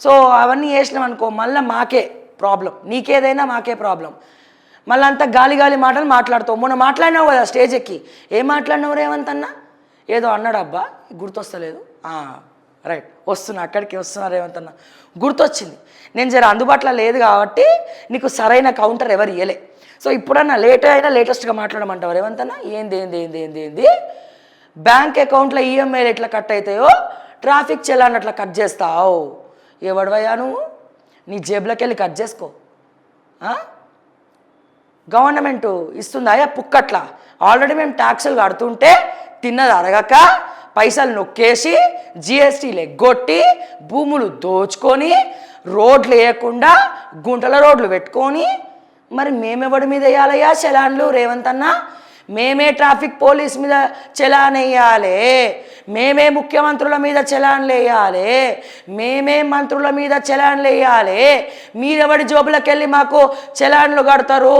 So అవన్నీ చేసినాం అనుకో మళ్ళీ మాకే ప్రాబ్లం, నీకేదైనా మాకే ప్రాబ్లం. మళ్ళీ అంతా గాలి గాలి మాటలు మాట్లాడుతావు. మొన్న మాట్లాడినావు కదా స్టేజ్ ఎక్కి, ఏం మాట్లాడినావు రేవంత్ అన్న? ఏదో అన్నాడు అబ్బా, గుర్తొస్తలేదు. రైట్, వస్తున్నా, అక్కడికి వస్తున్నా రేవంత్ అన్న, గుర్తొచ్చింది. నేను జర అందుబాటులో లేదు కాబట్టి నీకు సరైన కౌంటర్ ఎవరు ఇవ్వలే. సో ఇప్పుడన్నా లేటెస్ట్గా మాట్లాడమంటావు రేవంత్ అన్న. ఏంది బ్యాంక్ అకౌంట్లో ఈఎంఐలు ఎట్లా కట్ అవుతాయో ట్రాఫిక్ చలాన్ అట్లా కట్ చేస్తావు. ఎవడవయ్యా నువ్వు? నీ జేబులోకి వెళ్ళి కట్ చేసుకో. గవర్నమెంట్ ఇస్తుందా పుక్కట్లా? ఆల్రెడీ మేము ట్యాక్సులు కడుతుంటే తిన్నది అరగక పైసలు నొక్కేసి జిఎస్టీలు ఎగ్గొట్టి భూములు దోచుకొని రోడ్లు వేయకుండా గుంటల రోడ్లు పెట్టుకొని మరి మేమెవడి మీద వేయాలయ్యా చలాన్లు రేవంత్ అన్న? మేమే ట్రాఫిక్ పోలీస్ మీద చలాన్ వేయాలి, మేమే ముఖ్యమంత్రుల మీద చలాన్లు వేయాలి, మేమే మంత్రుల మీద చలాన్లు వేయాలి. మీరెవడి జోబులకు వెళ్ళి మాకు చలాన్లు కడతారు?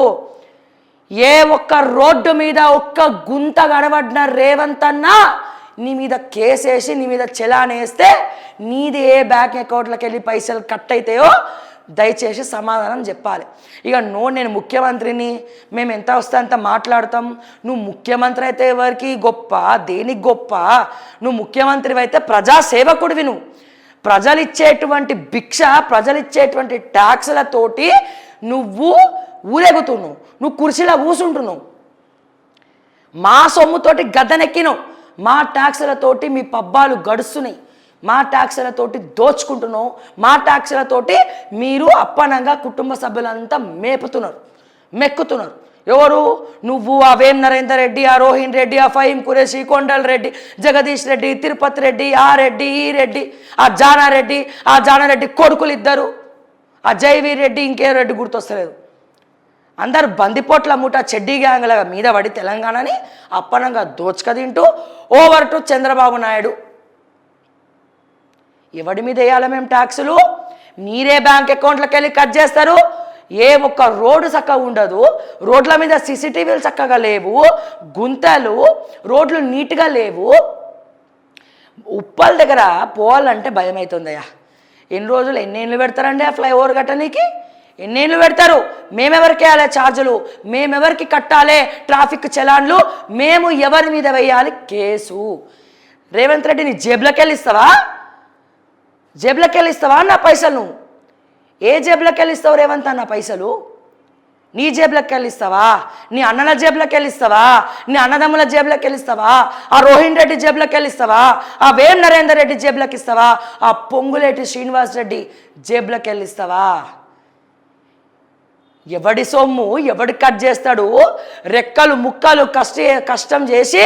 ఏ ఒక్క రోడ్డు మీద ఒక్క గుంత గడబడిన రేవంత్ అన్న నీ మీద కేసేసి నీ మీద చలాన్ వేస్తే నీది ఏ బ్యాంక్ అకౌంట్లోకి వెళ్ళి పైసలు కట్ అవుతాయో దయచేసి సమాధానం చెప్పాలి. ఇక నేను ముఖ్యమంత్రిని, మేము ఎంత వస్తే అంత మాట్లాడతాం. నువ్వు ముఖ్యమంత్రి అయితే ఎవరికి గొప్ప, దేనికి గొప్ప? నువ్వు ముఖ్యమంత్రి అయితే ప్రజాసేవకుడివి. నువ్వు ప్రజలు ఇచ్చేటువంటి భిక్ష, ప్రజలు ఇచ్చేటువంటి ట్యాక్సులతోటి నువ్వు ఊరేగుతున్నావు, నువ్వు కుర్చీలో కూసుంటున్నావు. మా సొమ్ముతోటి గద్దెనెక్కినావు, మా ట్యాక్సులతోటి మీ పబ్బాలు గడుస్తున్నాయి, మా ట్యాక్సులతోటి దోచుకుంటున్నావు, మా ట్యాక్సులతోటి మీరు అప్పనంగా కుటుంబ సభ్యులంతా మెక్కుతున్నారు. ఎవరు? నువ్వు, ఆ వేం నరేందర్ రెడ్డి, ఆ రోహిన్ రెడ్డి, ఆ ఫహీం ఖురేషి, కొండల్ రెడ్డి, జగదీష్ రెడ్డి, తిరుపతి రెడ్డి, ఆ రెడ్డి, ఈ రెడ్డి, ఆ జానారెడ్డి కొడుకులు ఇద్దరు, ఆ జైవీర్ రెడ్డి, ఇంకే రెడ్డి గుర్తొస్తలేదు. అందరు బందిపోట్ల మూట చెడ్డీ గ్యాంగ్ల మీద పడి తెలంగాణని అప్పనంగా దోచుక తింటూ ఓవర్ టు చంద్రబాబు నాయుడు. ఎవడి మీద వేయాలి మేము ట్యాక్సులు? మీరే బ్యాంక్ అకౌంట్లోకి వెళ్ళి కట్ చేస్తారు. ఏ ఒక్క రోడ్డు చక్కగా ఉండదు, రోడ్ల మీద సీసీటీవీలు చక్కగా లేవు, గుంతలు, రోడ్లు నీట్గా లేవు. ఉప్పల దగ్గర పోవాలంటే భయం అవుతుందయ్యా. ఎన్నేళ్ళు పెడతారండి ఆ ఫ్లైఓవర్ కట్టనీకి? ఎన్నేళ్ళు పెడతారు? మేమెవరికి వేయాలి ఛార్జీలు? మేమెవరికి కట్టాలి ట్రాఫిక్ చలాన్లు? మేము ఎవరి మీద వేయాలి కేసు? రేవంత్ రెడ్డి నీ జేబులోకి వెళ్ళిస్తావా నా పైసలు? నువ్వు ఏ జేబులోకి వెళ్ళిస్తావు రేవంత్ అన్న పైసలు? నీ జేబులోకి వెళ్ళిస్తావా? నీ అన్నల జేబులోకి వెళ్ళిస్తావా? నీ అన్నదమ్ముల జేబులోకి వెళ్ళిస్తావా? ఆ రోహిన్ రెడ్డి జేబులోకి వెళ్ళిస్తావా? ఆ వేం నరేందర్ రెడ్డి జేబులోకి ఇస్తావా? ఆ పొంగులేటి శ్రీనివాస్ రెడ్డి జేబులోకి వెళ్ళిస్తావా? ఎవడి సొమ్ము ఎవడి కట్ చేస్తాడు? రెక్కలు ముక్కలు కష్టం చేసి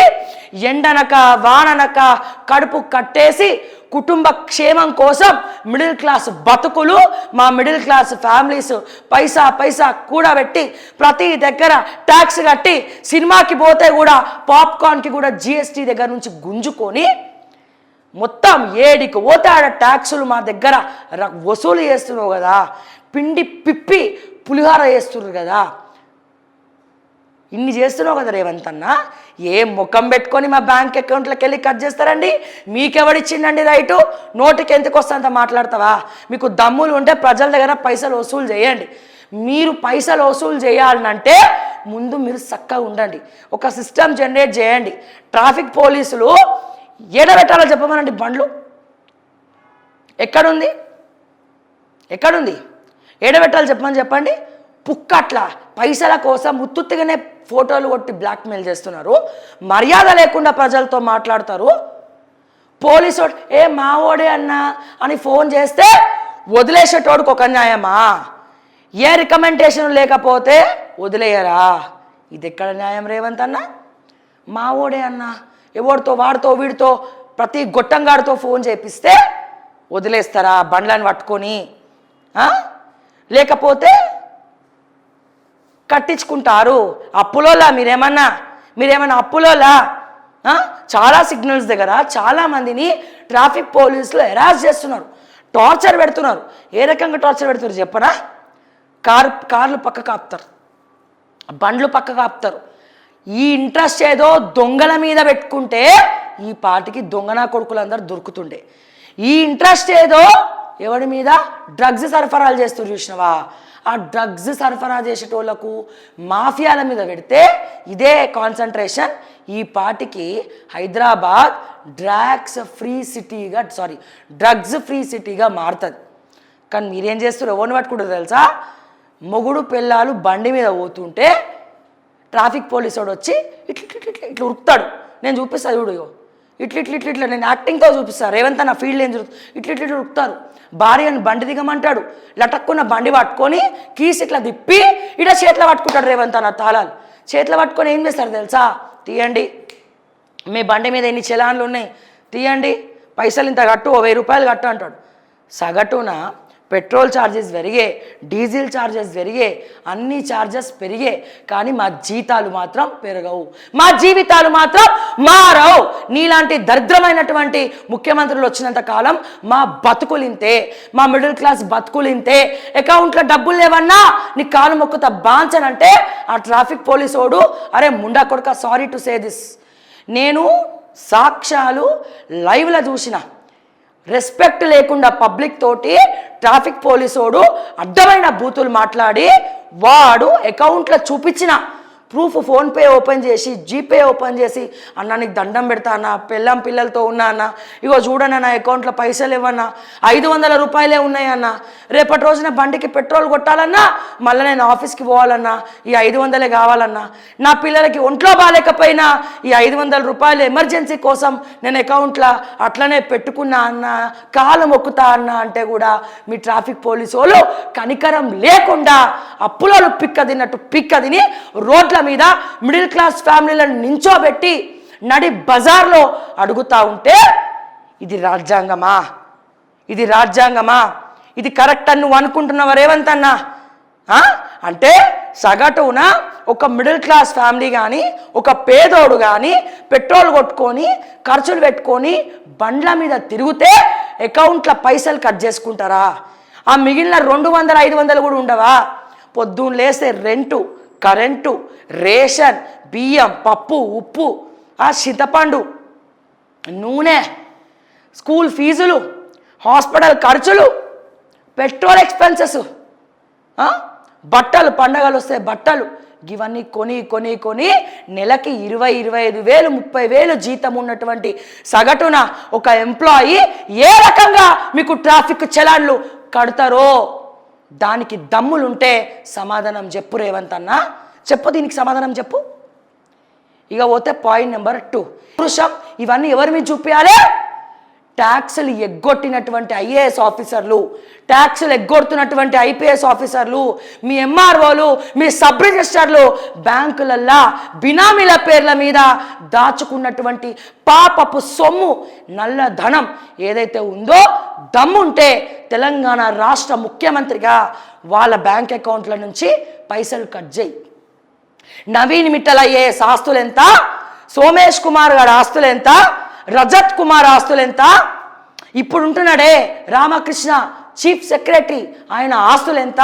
ఎండనక వాననక కడుపు కట్టేసి కుటుంబ క్షేమం కోసం మిడిల్ క్లాస్ బతుకులు, మా మిడిల్ క్లాస్ ఫ్యామిలీస్ పైసా కూడబెట్టి ప్రతి దగ్గర ట్యాక్స్ కట్టి సినిమాకి పోతే కూడా పాప్కార్న్కి కూడా జిఎస్టీ దగ్గర నుంచి గుంజుకొని మొత్తం ఏడికి పోతే ఆడ ట్యాక్సులు మా దగ్గర వసూలు చేస్తున్నావు కదా, పిండి పిప్పి పులిహార చేస్తున్నారు కదా. ఇన్ని చేస్తున్నావు కదా రేవంత్ అన్న. ఏ ముఖం పెట్టుకొని మా బ్యాంక్ అకౌంట్లోకి వెళ్ళి కట్ చేస్తారండి? మీకెవడిచ్చిండండి రైటు? నోటికి ఎంతకు వస్తే అంత మాట్లాడతావా? మీకు దమ్ములు ఉంటే ప్రజల దగ్గర పైసలు వసూలు చేయండి. మీరు పైసలు వసూలు చేయాలంటే ముందు మీరు చక్కగా ఉండండి, ఒక సిస్టమ్ జనరేట్ చేయండి. ట్రాఫిక్ పోలీసులు ఏడబెట్టాలో చెప్పమనండి. బండ్లు ఎక్కడుంది? ఏడబెట్టాలి చెప్పండి. పుక్కట్ల పైసల కోసం ఉత్తుత్తిగానే ఫోటోలు కొట్టి బ్లాక్మెయిల్ చేస్తున్నారు, మర్యాద లేకుండా ప్రజలతో మాట్లాడతారు. పోలీసు మావోడే అన్నా అని ఫోన్ చేస్తే వదిలేసేటోడికి ఒక న్యాయమా? ఏ రికమెండేషన్ లేకపోతే వదిలేయరా? ఇది ఎక్కడ న్యాయం రేవంత్ అన్న? మావోడే అన్నా ఎవరితో, వాడితో వీడితో ప్రతి గొట్టంగాడితో ఫోన్ చేపిస్తే వదిలేస్తారా బండ్లను పట్టుకొని? లేకపోతే కట్టించుకుంటారు. అప్పులోలా మీరేమన్నా అప్పులోలా? చాలా సిగ్నల్స్ దగ్గర చాలామందిని ట్రాఫిక్ పోలీసులు హెరాస్ చేస్తున్నారు, టార్చర్ పెడుతున్నారు. ఏ రకంగా టార్చర్ పెడుతున్నారు చెప్పనా? కార్లు పక్కకు ఆపుతారు, బండ్లు పక్కకు ఆపుతారు. ఈ ఇంట్రెస్ట్ ఏదో దొంగల మీద పెట్టుకుంటే ఈ పాటికి దొంగనా కొడుకులందరూ దొరుకుతుండే. ఈ ఇంట్రెస్ట్ ఏదో ఎవడి మీద? డ్రగ్స్ సరఫరాలు చేస్తారు చూసినవా, ఆ డ్రగ్స్ సరఫరా చేసేటోళ్లకు మాఫియాల మీద పెడితే ఇదే కాన్సన్ట్రేషన్ ఈ పార్టీకి హైదరాబాద్ డ్రగ్స్ ఫ్రీ సిటీగా మారుతుంది. కానీ మీరేం చేస్తారు? ఎవరిని పట్టుకుంటారు తెలుసా? మొగుడు పిల్లలు బండి మీద పోతుంటే ట్రాఫిక్ పోలీసు వాడు వచ్చి ఇట్లా ఉరుకుతాడు. నేను చూపిస్తాను చూడు, ఇట్లా నేను యాక్టింగ్తో చూపిస్తాను. రేవంత్ నా ఫీల్డ్ ఏం జరుగుతుంది, ఇట్లా ఉరుకుతారు. భార్యను బండి దిగమంటాడు, లటక్కున్న బండి పట్టుకొని కీస్ ఇట్లా తిప్పి ఇట్లా చేతిలో పట్టుకుంటాడు. రేవంత్ అన్న తాళాలు చేతిలో పట్టుకొని ఏం చేస్తారు తెలుసా? తీయండి, మీ బండి మీద ఎన్ని చలాన్లు ఉన్నాయి తీయండి, పైసలు ఇంత కట్టు, 1000 రూపాయలు కట్టు అంటాడు. సగటున పెట్రోల్ ఛార్జెస్ పెరిగే, డీజిల్ ఛార్జెస్ పెరిగే, అన్ని ఛార్జెస్ పెరిగే, కానీ మా జీతాలు మాత్రం పెరగవు, మా జీవితాలు మాత్రం మారవు. నీలాంటి దరిద్రమైనటువంటి ముఖ్యమంత్రులు వచ్చినంత కాలం మా బతుకులింతే, మా మిడిల్ క్లాస్ బతుకులింతే. అకౌంట్లో డబ్బులు లేవన్నా నీ కాలు మొక్కుతా బాంచనంటే ఆ ట్రాఫిక్ పోలీసోడు, అరే ముండా కొడుక, సారీ టు సే దిస్, నేను సాక్ష్యాలు లైవ్లో చూసిన, రెస్పెక్ట్ లేకుండా పబ్లిక్ తోటి ట్రాఫిక్ పోలీసోడు అడ్డమైన బూతులు మాట్లాడి వాడు అకౌంట్లో చూపించిన ప్రూఫ్ ఫోన్పే ఓపెన్ చేసి జీపే ఓపెన్ చేసి, అన్న నీకు దండం పెడతా అన్న, పిల్లలతో ఉన్నా అన్న, ఇగో చూడన్న నా అకౌంట్లో పైసలు ఇవ్వన్నా, 500 రూపాయలే ఉన్నాయన్న, రేపటి రోజున బండికి పెట్రోల్ కొట్టాలన్నా, మళ్ళీ నేను ఆఫీస్కి పోవాలన్నా, ఈ 500 కావాలన్నా, నా పిల్లలకి ఒంట్లో బాగాలేకపోయినా ఈ 500 రూపాయలు ఎమర్జెన్సీ కోసం నేను అకౌంట్లో అట్లనే పెట్టుకున్నా అన్న, కాలు మొక్కుతా అన్న అంటే కూడా మీ ట్రాఫిక్ పోలీసు వాళ్ళు కనికరం లేకుండా అప్పులలో పిక్క తిని రోడ్ల మీద మిడిల్ క్లాస్ ఫ్యామిలీలను నించోబెట్టి నడి బజార్లో అడుగుతా ఉంటే ఇది రాజ్యాంగమా? ఇది కరెక్ట్ అని నువ్వు అనుకుంటున్నావా రేవంత్ అన్న? అంటే సగటున ఒక మిడిల్ క్లాస్ ఫ్యామిలీ కానీ, ఒక పేదోడు కానీ పెట్రోల్ కొట్టుకొని ఖర్చులు పెట్టుకొని బండ్ల మీద తిరిగితే అకౌంట్ల పైసలు కట్ చేసుకుంటారా? ఆ మిగిలిన 200, 500 కూడా ఉండవా? పొద్దున్న లేస్తే రెంటు, కరెంటు, రేషన్, బియ్యం, పప్పు, ఉప్పు, ఆ చింతపండు, నూనె, స్కూల్ ఫీజులు, హాస్పిటల్ ఖర్చులు, పెట్రోల్ ఎక్స్పెన్సెస్, బట్టలు, పండగలు వస్తే బట్టలు, ఇవన్నీ కొని నెలకి 20-25 వేలు 30 వేలు జీతం ఉన్నటువంటి సగటున ఒక ఎంప్లాయీ ఏ రకంగా మీకు ట్రాఫిక్ చలాన్లు కడతారో దానికి దమ్ములుంటే సమాధానం చెప్పు రేవంత్ అన్న, చెప్పు, దీనికి సమాధానం చెప్పు. ఇక పోతే పాయింట్ నెంబర్ 2, పురుషం. ఇవన్నీ ఎవరి మీద చూపించాలి? ట్యాక్సులు ఎగ్గొట్టినటువంటి ఐఏఎస్ ఆఫీసర్లు, ట్యాక్సులు ఎగ్గొడుతున్నటువంటి ఐపీఎస్ ఆఫీసర్లు, మీ ఎంఆర్ఓలు, మీ సబ్ రిజిస్టర్లు, బ్యాంకులల్లా బినామీల పేర్ల మీద దాచుకున్నటువంటి పాపపు సొమ్ము, నల్ల ధనం ఏదైతే ఉందో, దమ్ముంటే తెలంగాణ రాష్ట్ర ముఖ్యమంత్రిగా వాళ్ళ బ్యాంక్ అకౌంట్ల నుంచి పైసలు కట్ చేయి. నవీన్ మిట్టల్ ఐఏఎస్ ఆస్తులు ఎంత? సోమేష్ కుమార్ గారి ఆస్తులు ఎంత? రజత్ కుమార్ ఆస్తులు ఎంత? ఇప్పుడు ఉంటున్నాడే రామకృష్ణ చీఫ్ సెక్రటరీ, ఆయన ఆస్తులు ఎంత?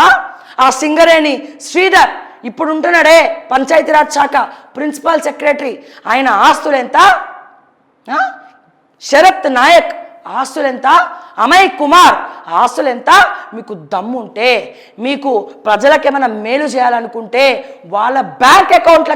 ఆ సింగరేణి శ్రీధర్ ఇప్పుడు ఉంటున్నాడే పంచాయతీరాజ్ శాఖ ప్రిన్సిపల్ సెక్రటరీ, ఆయన ఆస్తులు ఎంత? శరత్ నాయక్ ఆస్తులు ఎంత? అమయ్ కుమార్ ఆస్తులు ఎంత? మీకు దమ్ముంటే, మీకు ప్రజలకు ఏమైనా మేలు చేయాలనుకుంటే వాళ్ళ బ్యాంక్ అకౌంట్ల